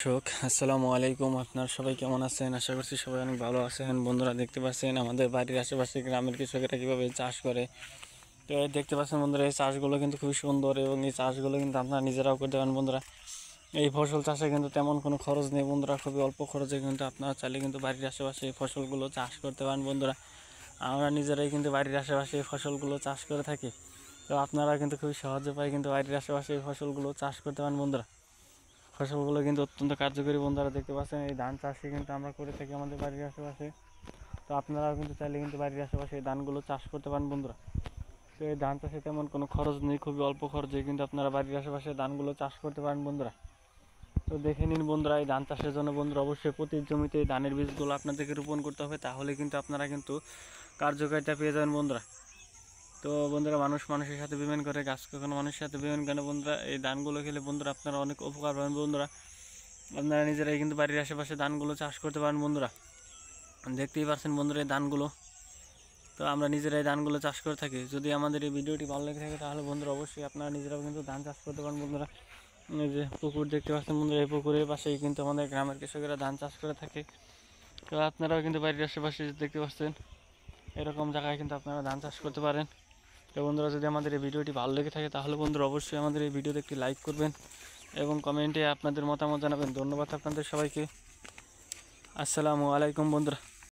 আসসালামু আলাইকুম। আপনারা সবাই কেমন আছেন? আশা করছি সবাই অনেক ভালো আছেন। বন্ধুরা, দেখতে পাচ্ছেন আমাদের বাড়ির আশেপাশে গ্রামের কৃষকেরা কীভাবে চাষ করে। তো দেখতে পাচ্ছেন বন্ধুরা, এই চাষগুলো কিন্তু খুবই সুন্দর এবং এই চাষগুলো কিন্তু আপনারা নিজেরাও করতে পারেন। বন্ধুরা, এই ফসল চাষে কিন্তু তেমন কোনো খরচ নেই বন্ধুরা, খুবই অল্প খরচে কিন্তু আপনারা চাইলে কিন্তু বাড়ির আশেপাশে এই ফসলগুলো চাষ করতে পারেন। বন্ধুরা, আমরা নিজেরাই কিন্তু বাড়ির আশেপাশে এই ফসলগুলো চাষ করে থাকি। তো আপনারা কিন্তু খুবই সহজ উপায়ে কিন্তু বাড়ির আশেপাশে এই ফসলগুলো চাষ করতে পারেন। বন্ধুরা, ফসলগুলো কিন্তু অত্যন্ত কার্যকরী। বন্ধুরা, দেখতে পাচ্ছেন এই ধান চাষই কিন্তু আমরা করে থাকি আমাদের বাড়ির আশেপাশে। তো আপনারাও কিন্তু চাইলে কিন্তু বাড়ির আশেপাশে এই ধানগুলো চাষ করতে পারেন। বন্ধুরা, তো এই ধান চাষে তেমন কোনো খরচ নেই, খুবই অল্প খরচে কিন্তু আপনারা বাড়ির আশেপাশে ধানগুলো চাষ করতে পারেন। বন্ধুরা, তো দেখে নিন বন্ধুরা, এই ধান চাষের জন্য বন্ধুরা অবশ্যই প্রতি জমিতে এই ধানের বীজগুলো আপনাদেরকে রোপণ করতে হবে, তাহলে কিন্তু আপনারা কিন্তু কার্যকারিতা পেয়ে যাবেন। বন্ধুরা, তো বন্ধুরা, মানুষের সাথে বিমান করে, গাছ কখনো মানুষের সাথে বিমান করে। বন্ধুরা, এই ধানগুলো খেলে বন্ধুরা আপনারা অনেক উপকার পাবেন। বন্ধুরা, আপনারা নিজেরাই কিন্তু বাড়ির আশেপাশে ধানগুলো চাষ করতে পারেন। বন্ধুরা, দেখতেই পাচ্ছেন বন্ধুরা এই ধানগুলো, তো আমরা নিজেরাই ধানগুলো চাষ করে থাকি। যদি আমাদের এই ভিডিওটি ভালো লেগে থাকে তাহলে বন্ধুরা অবশ্যই আপনারা নিজেরাও কিন্তু ধান চাষ করতে পারেন। বন্ধুরা, এই যে পুকুর দেখতে পাচ্ছেন বন্ধুরা, এই পুকুরের পাশেই কিন্তু আমাদের গ্রামের কৃষকেরা ধান চাষ করে থাকে। তো আপনারাও কিন্তু বাড়ির আশেপাশে দেখতে পাচ্ছেন এরকম জায়গায় কিন্তু আপনারা ধান চাষ করতে পারেন। তো বন্ধুরা, যদি আমাদের এই ভিডিওটি ভালো লেগে থাকে তাহলে বন্ধুরা অবশ্যই আমাদের এই ভিডিওতে একটি লাইক করবেন এবং কমেন্টে আপনাদের মতামত জানাবেন। ধন্যবাদ আপনাদের সবাইকে। আসসালামু আলাইকুম বন্ধুরা।